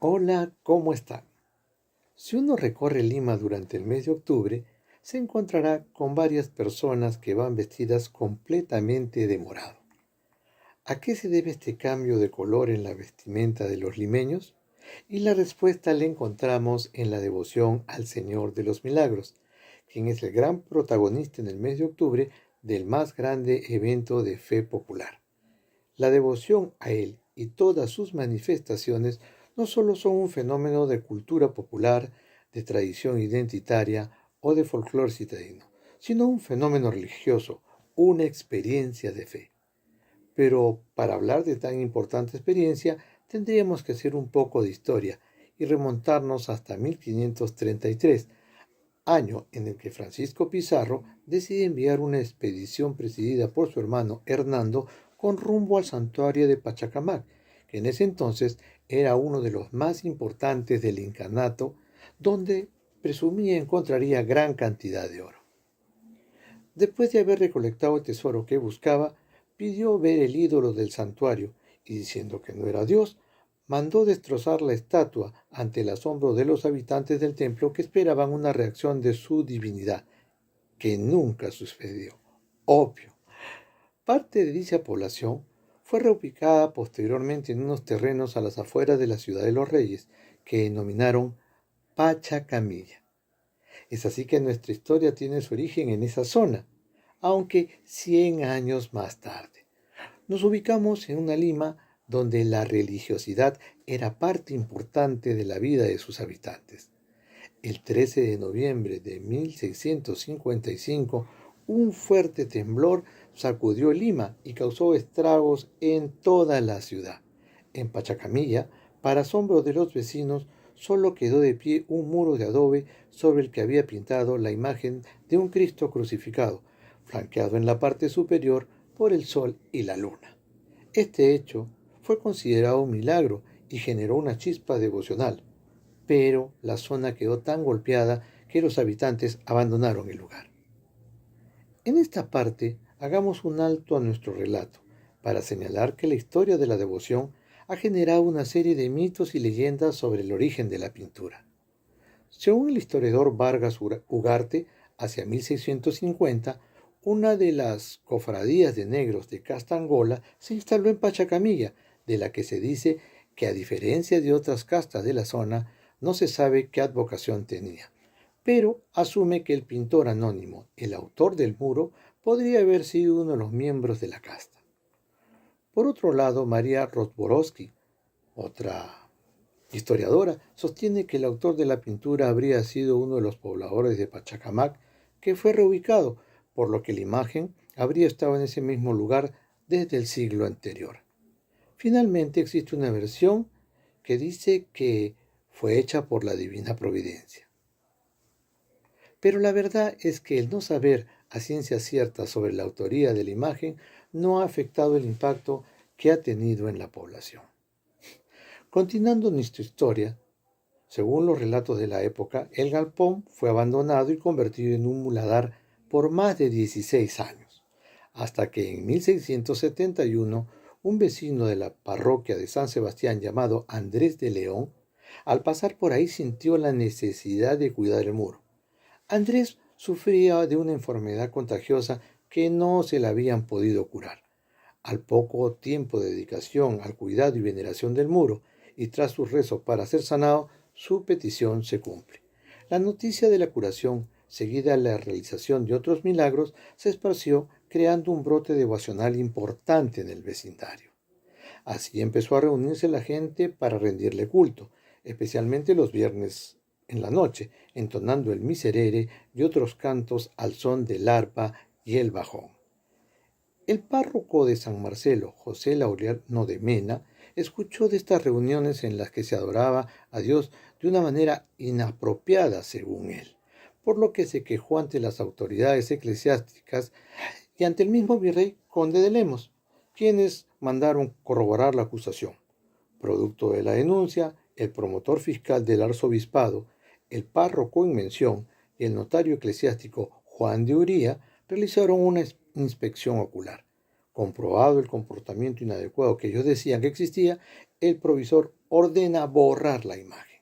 Hola, ¿cómo están? Si uno recorre Lima durante el mes de octubre, se encontrará con varias personas que van vestidas completamente de morado. ¿A qué se debe este cambio de color en la vestimenta de los limeños? Y la respuesta la encontramos en la devoción al Señor de los Milagros, quien es el gran protagonista en el mes de octubre del más grande evento de fe popular. La devoción a él y todas sus manifestaciones no solo son un fenómeno de cultura popular, de tradición identitaria o de folclore citadino, sino un fenómeno religioso, una experiencia de fe. Pero para hablar de tan importante experiencia, tendríamos que hacer un poco de historia y remontarnos hasta 1533, año en el que Francisco Pizarro decide enviar una expedición presidida por su hermano Hernando con rumbo al santuario de Pachacamac, que en ese entonces era uno de los más importantes del incanato, donde presumía encontraría gran cantidad de oro. Después de haber recolectado el tesoro que buscaba, pidió ver el ídolo del santuario y diciendo que no era Dios, mandó destrozar la estatua ante el asombro de los habitantes del templo que esperaban una reacción de su divinidad, que nunca sucedió. Obvio. Parte de dicha población fue reubicada posteriormente en unos terrenos a las afueras de la ciudad de los Reyes, que denominaron Pachacamilla. Es así que nuestra historia tiene su origen en esa zona, aunque 100 años más tarde. Nos ubicamos en una Lima donde la religiosidad era parte importante de la vida de sus habitantes. El 13 de noviembre de 1655, un fuerte temblor sacudió Lima y causó estragos en toda la ciudad. En Pachacamilla, para asombro de los vecinos, solo quedó de pie un muro de adobe sobre el que había pintado la imagen de un Cristo crucificado, flanqueado en la parte superior por el sol y la luna. Este hecho fue considerado un milagro y generó una chispa devocional, pero la zona quedó tan golpeada que los habitantes abandonaron el lugar. En esta parte, hagamos un alto a nuestro relato para señalar que la historia de la devoción ha generado una serie de mitos y leyendas sobre el origen de la pintura. Según el historiador Vargas Ugarte, hacia 1650, una de las cofradías de negros de Castangola se instaló en Pachacamilla, de la que se dice que, a diferencia de otras castas de la zona, no se sabe qué advocación tenía, pero asume que el pintor anónimo, el autor del muro, podría haber sido uno de los miembros de la casta. Por otro lado, María Rozborowski, otra historiadora, sostiene que el autor de la pintura habría sido uno de los pobladores de Pachacamac, que fue reubicado, por lo que la imagen habría estado en ese mismo lugar desde el siglo anterior. Finalmente existe una versión que dice que fue hecha por la divina providencia. Pero la verdad es que el no saber a ciencia cierta sobre la autoría de la imagen no ha afectado el impacto que ha tenido en la población. Continuando nuestra historia, según los relatos de la época, el galpón fue abandonado y convertido en un muladar por más de 16 años, hasta que en 1671 un vecino de la parroquia de San Sebastián llamado Andrés de León, al pasar por ahí sintió la necesidad de cuidar el muro. Andrés sufría de una enfermedad contagiosa que no se le habían podido curar. Al poco tiempo de dedicación al cuidado y veneración del muro, y tras sus rezos para ser sanado, su petición se cumple. La noticia de la curación, seguida de la realización de otros milagros, se esparció creando un brote devocional importante en el vecindario. Así empezó a reunirse la gente para rendirle culto, especialmente los viernes en la noche, entonando el miserere y otros cantos al son del arpa y el bajón. El párroco de San Marcelo, José Laureano de Mena, escuchó de estas reuniones en las que se adoraba a Dios de una manera inapropiada, según él, por lo que se quejó ante las autoridades eclesiásticas y ante el mismo virrey conde de Lemos, quienes mandaron corroborar la acusación. Producto de la denuncia, el promotor fiscal del arzobispado, el párroco en mención y el notario eclesiástico Juan de Uría realizaron una inspección ocular. Comprobado el comportamiento inadecuado que ellos decían que existía, el provisor ordena borrar la imagen.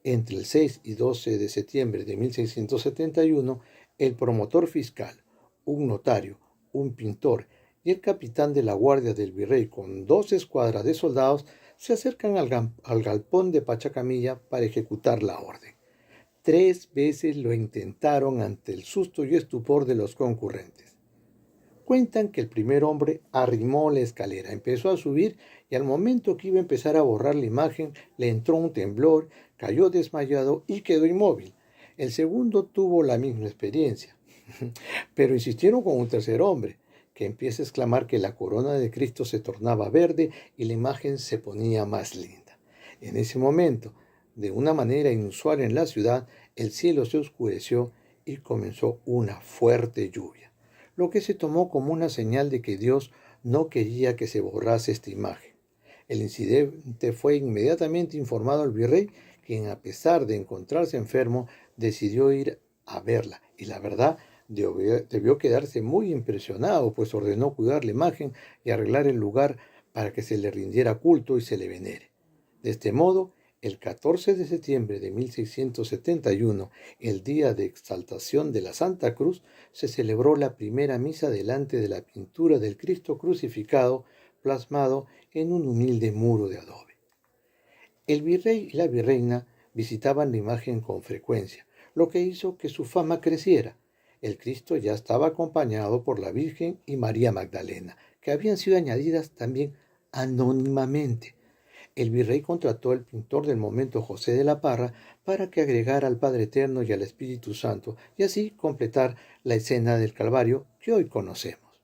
Entre el 6 y 12 de septiembre de 1671, el promotor fiscal, un notario, un pintor y el capitán de la guardia del virrey con 2 escuadras de soldados se acercan al galpón de Pachacamilla para ejecutar la orden. 3 veces lo intentaron ante el susto y estupor de los concurrentes. Cuentan que el primer hombre arrimó la escalera, empezó a subir y al momento que iba a empezar a borrar la imagen, le entró un temblor, cayó desmayado y quedó inmóvil. El segundo tuvo la misma experiencia, pero insistieron con un tercer hombre, que empieza a exclamar que la corona de Cristo se tornaba verde y la imagen se ponía más linda. En ese momento, de una manera inusual en la ciudad, el cielo se oscureció y comenzó una fuerte lluvia, lo que se tomó como una señal de que Dios no quería que se borrase esta imagen. El incidente fue inmediatamente informado al virrey, quien, a pesar de encontrarse enfermo, decidió ir a verla, y la verdad debió quedarse muy impresionado, pues ordenó cuidar la imagen y arreglar el lugar para que se le rindiera culto y se le venere. De este modo, el 14 de septiembre de 1671, el día de exaltación de la Santa Cruz, se celebró la primera misa delante de la pintura del Cristo crucificado, plasmado en un humilde muro de adobe. El virrey y la virreina visitaban la imagen con frecuencia, lo que hizo que su fama creciera. El Cristo ya estaba acompañado por la Virgen y María Magdalena, que habían sido añadidas también anónimamente. El virrey contrató al pintor del momento, José de la Parra, para que agregara al Padre Eterno y al Espíritu Santo, y así completar la escena del Calvario que hoy conocemos.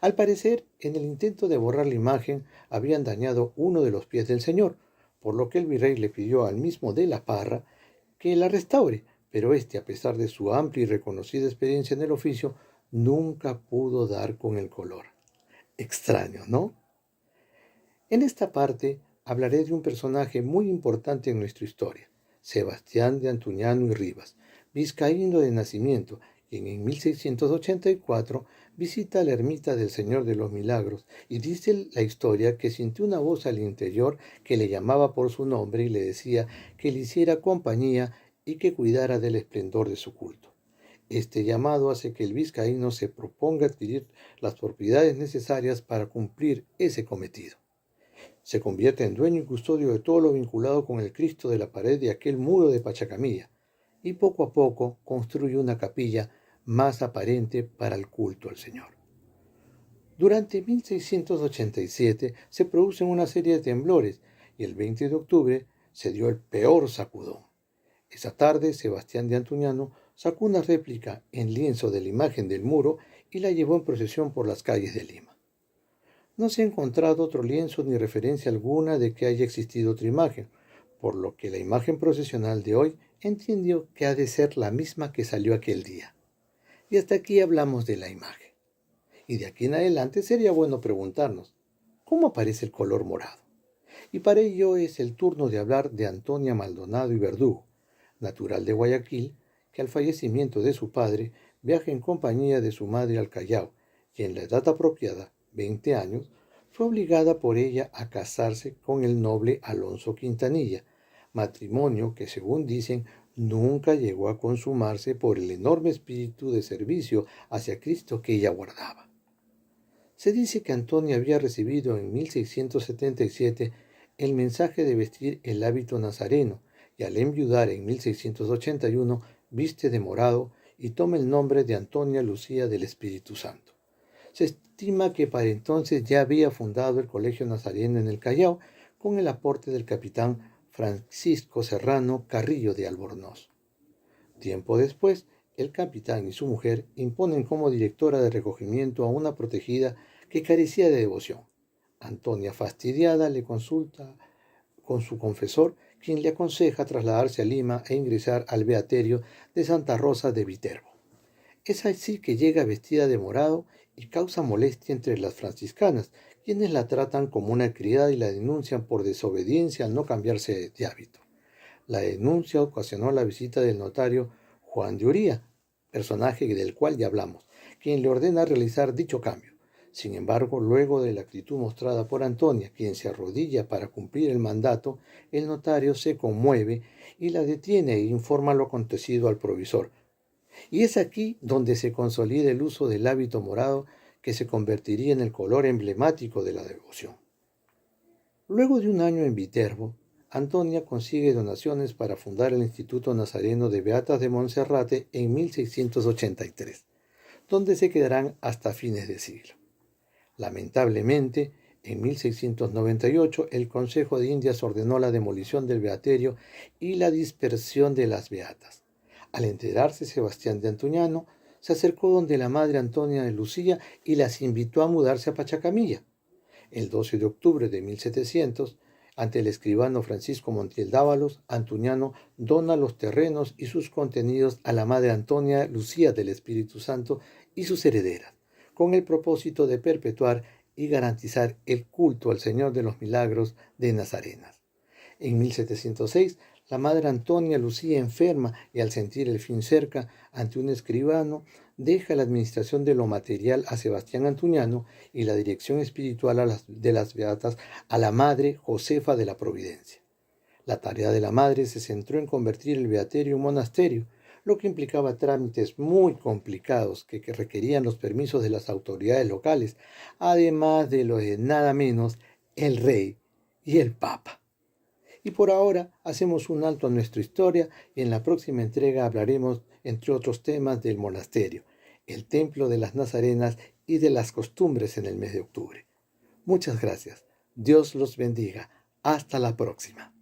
Al parecer, en el intento de borrar la imagen, habían dañado uno de los pies del Señor, por lo que el virrey le pidió al mismo de la Parra que la restaure, pero a pesar de su amplia y reconocida experiencia en el oficio, nunca pudo dar con el color. Extraño, ¿no? En esta parte hablaré de un personaje muy importante en nuestra historia, Sebastián de Antuñano y Rivas, vizcaíno de nacimiento, quien en 1684 visita la ermita del Señor de los Milagros y dice la historia que sintió una voz al interior que le llamaba por su nombre y le decía que le hiciera compañía y que cuidara del esplendor de su culto. Este llamado hace que el vizcaíno se proponga adquirir las propiedades necesarias para cumplir ese cometido. Se convierte en dueño y custodio de todo lo vinculado con el Cristo de la pared de aquel muro de Pachacamilla, y poco a poco construye una capilla más aparente para el culto al Señor. Durante 1687 se producen una serie de temblores y el 20 de octubre se dio el peor sacudón. Esa tarde Sebastián de Antuñano sacó una réplica en lienzo de la imagen del muro y la llevó en procesión por las calles de Lima. No se ha encontrado otro lienzo ni referencia alguna de que haya existido otra imagen, por lo que la imagen procesional de hoy entiendo que ha de ser la misma que salió aquel día. Y hasta aquí hablamos de la imagen. Y de aquí en adelante sería bueno preguntarnos, ¿cómo aparece el color morado? Y para ello es el turno de hablar de Antonia Maldonado y Verdugo, natural de Guayaquil, que al fallecimiento de su padre viaja en compañía de su madre al Callao, y en la edad apropiada, 20 años, fue obligada por ella a casarse con el noble Alonso Quintanilla, matrimonio que, según dicen, nunca llegó a consumarse por el enorme espíritu de servicio hacia Cristo que ella guardaba. Se dice que Antonia había recibido en 1677 el mensaje de vestir el hábito nazareno y al enviudar en 1681 viste de morado y toma el nombre de Antonia Lucía del Espíritu Santo. Se estima que para entonces ya había fundado el Colegio Nazareno en el Callao con el aporte del capitán Francisco Serrano Carrillo de Albornoz. Tiempo después, el capitán y su mujer imponen como directora de recogimiento a una protegida que carecía de devoción. Antonia, fastidiada, le consulta con su confesor, quien le aconseja trasladarse a Lima e ingresar al beaterio de Santa Rosa de Viterbo. Es así que llega vestida de morado y causa molestia entre las franciscanas, quienes la tratan como una criada y la denuncian por desobediencia al no cambiarse de hábito. La denuncia ocasionó la visita del notario Juan de Uría, personaje del cual ya hablamos, quien le ordena realizar dicho cambio. Sin embargo, luego de la actitud mostrada por Antonia, quien se arrodilla para cumplir el mandato, el notario se conmueve y la detiene e informa lo acontecido al provisor. Y es aquí donde se consolida el uso del hábito morado, que se convertiría en el color emblemático de la devoción. Luego de un año en Viterbo, Antonia consigue donaciones para fundar el Instituto Nazareno de Beatas de Monserrate en 1683, donde se quedarán hasta fines de siglo. Lamentablemente, en 1698 el Consejo de Indias ordenó la demolición del beaterio y la dispersión de las beatas. Al enterarse, Sebastián de Antuñano se acercó donde la madre Antonia de Lucía y las invitó a mudarse a Pachacamilla. El 12 de octubre de 1700, ante el escribano Francisco Montiel Dávalos, Antuñano dona los terrenos y sus contenidos a la madre Antonia Lucía del Espíritu Santo y sus herederas, con el propósito de perpetuar y garantizar el culto al Señor de los Milagros de Nazarenas. En 1706, la madre Antonia Lucía enferma y al sentir el fin cerca, ante un escribano, deja la administración de lo material a Sebastián Antuñano y la dirección espiritual de las beatas a la madre Josefa de la Providencia. La tarea de la madre se centró en convertir el beaterio en monasterio, lo que implicaba trámites muy complicados que requerían los permisos de las autoridades locales, además de lo de nada menos el rey y el papa. Y por ahora hacemos un alto en nuestra historia y en la próxima entrega hablaremos, entre otros temas, del monasterio, el templo de las Nazarenas y de las costumbres en el mes de octubre. Muchas gracias. Dios los bendiga. Hasta la próxima.